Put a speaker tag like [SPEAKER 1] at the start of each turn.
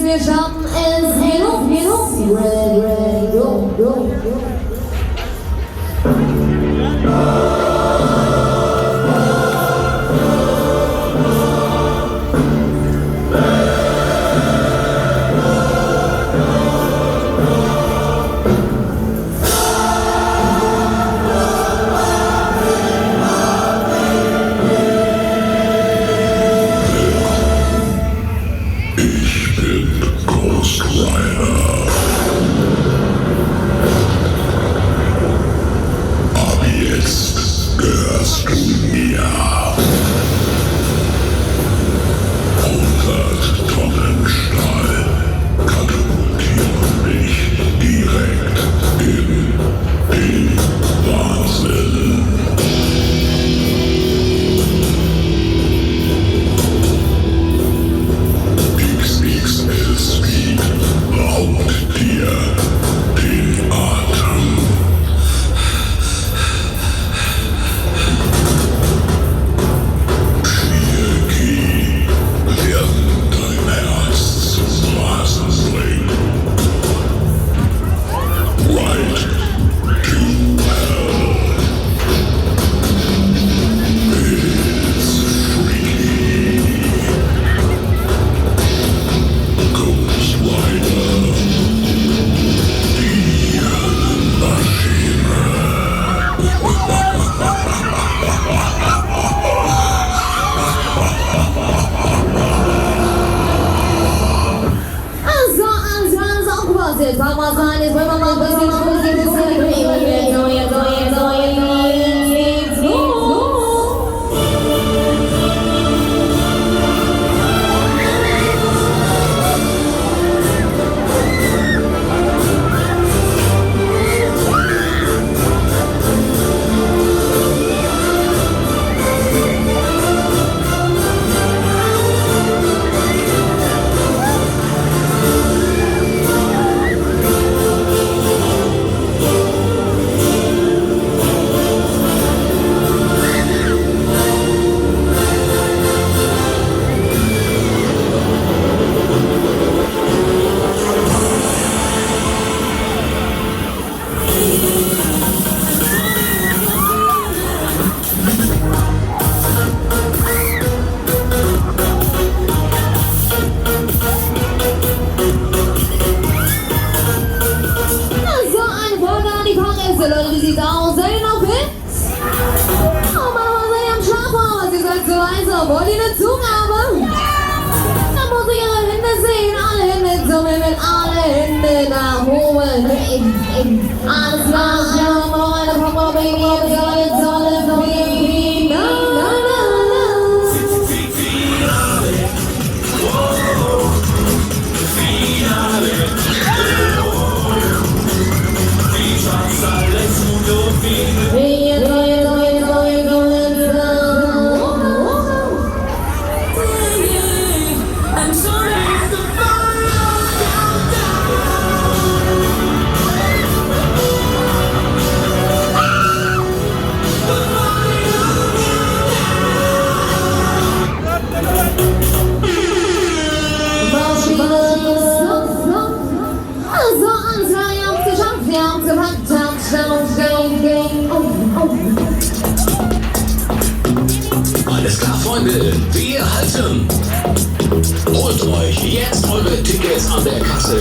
[SPEAKER 1] wir schaffen es. Hello, ready, go. Leute, wie sieht's aus? Seid ihr noch fit? Oh Mann, seid ihr am Schlafen, aber ihr seid zu leise. Wollt ihr eine Zugabe? Dann muss ich eure Hände sehen. Alle Hände zum Himmel, alle Hände nach oben. Alles klar, ja, noch eine Papa, Baby, alle tolle Baby. Na, na, na, na.
[SPEAKER 2] Alles klar, Freunde, wir halten. Holt euch jetzt eure Tickets an der Kasse.